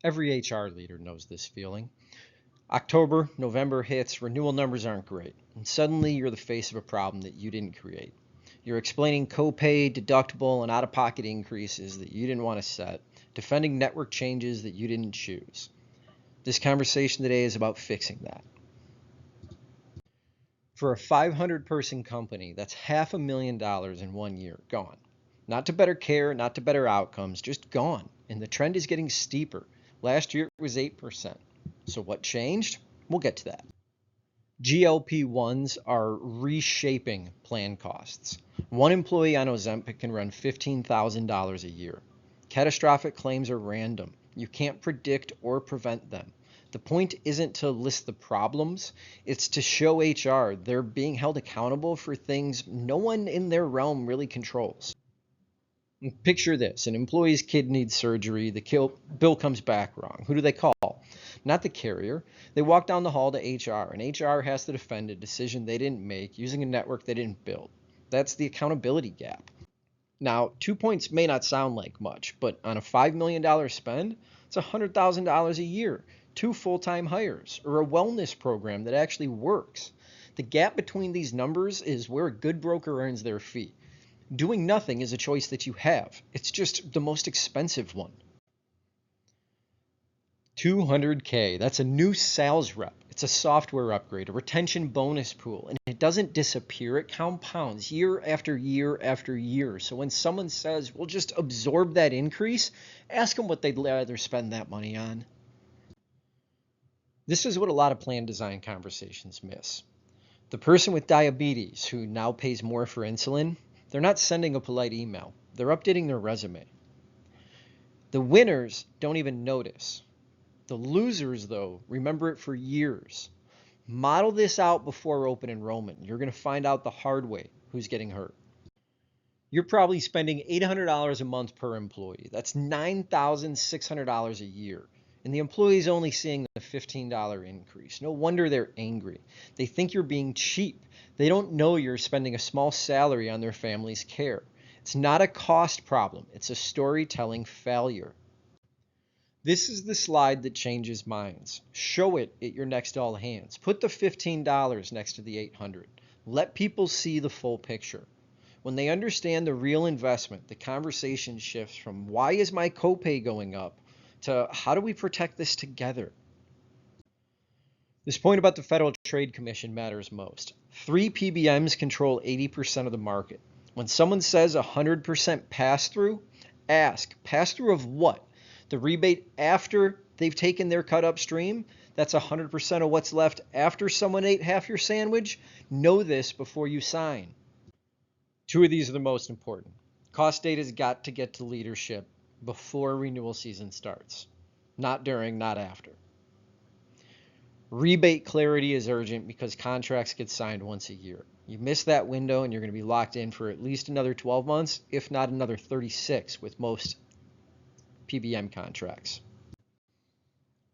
Every HR leader knows this feeling. October, November hits, renewal numbers aren't great, and suddenly you're the face of a problem that you didn't create. You're explaining copay, deductible, and out-of-pocket increases that you didn't want to set, defending network changes that you didn't choose. This conversation today is about fixing that. For a 500-person company, that's $500,000 in 1 year, gone. Not to better care, not to better outcomes, just gone. And the trend is getting steeper. Last year it was 8%. So what changed? We'll get to that. GLP-1s are reshaping plan costs. One employee on Ozempic can run $15,000 a year. Catastrophic claims are random. You can't predict or prevent them. The point isn't to list the problems, it's to show HR they're being held accountable for things no one in their realm really controls. Picture this, an employee's kid needs surgery, the bill comes back wrong. Who do they call? Not the carrier. They walk down the hall to HR, and HR has to defend a decision they didn't make using a network they didn't build. That's the accountability gap. Now, 2 points may not sound like much, but on a $5 million spend, it's $100,000 a year, 2 full-time hires, or a wellness program that actually works. The gap between these numbers is where a good broker earns their fee. Doing nothing is a choice that you have. It's just the most expensive one. $200K, that's a new sales rep. It's a software upgrade, a retention bonus pool, and it doesn't disappear. It compounds year after year after year. So when someone says, we'll just absorb that increase, ask them what they'd rather spend that money on. This is what a lot of plan design conversations miss. The person with diabetes who now pays more for insulin, they're not sending a polite email. They're updating their resume. The winners don't even notice. The losers, though, remember it for years. Model this out before open enrollment. You're going to find out the hard way who's getting hurt. You're probably spending $800 a month per employee. That's $9,600 a year. And the employee's only seeing the $15 increase. No wonder they're angry. They think you're being cheap. They don't know you're spending a small salary on their family's care. It's not a cost problem. It's a storytelling failure. This is the slide that changes minds. Show it at your next all hands. Put the $15 next to the $800. Let people see the full picture. When they understand the real investment, the conversation shifts from why is my copay going up to how do we protect this together? This point about the Federal Trade Commission matters most. 3 PBMs control 80% of the market. When someone says 100% pass-through, ask, pass-through of what? The rebate after they've taken their cut upstream? That's 100% of what's left after someone ate half your sandwich? Know this before you sign. 2 of these are the most important. Cost data's got to get to leadership before renewal season starts. Not during, not after. Rebate clarity is urgent because contracts get signed once a year. You miss that window and you're going to be locked in for at least another 12 months, if not another 36 with most PBM contracts.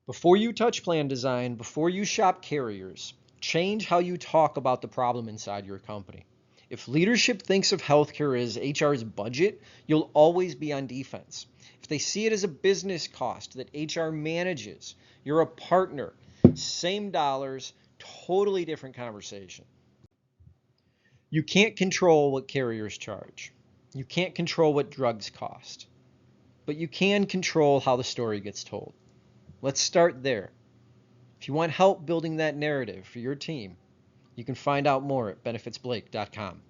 Before you touch plan design, before you shop carriers, change how you talk about the problem inside your company. If leadership thinks of healthcare as HR's budget, you'll always be on defense. If they see it as a business cost that HR manages, you're a partner. Same dollars, totally different conversation. You can't control what carriers charge. You can't control what drugs cost. But you can control how the story gets told. Let's start there. If you want help building that narrative for your team, you can find out more at benefitsblake.com.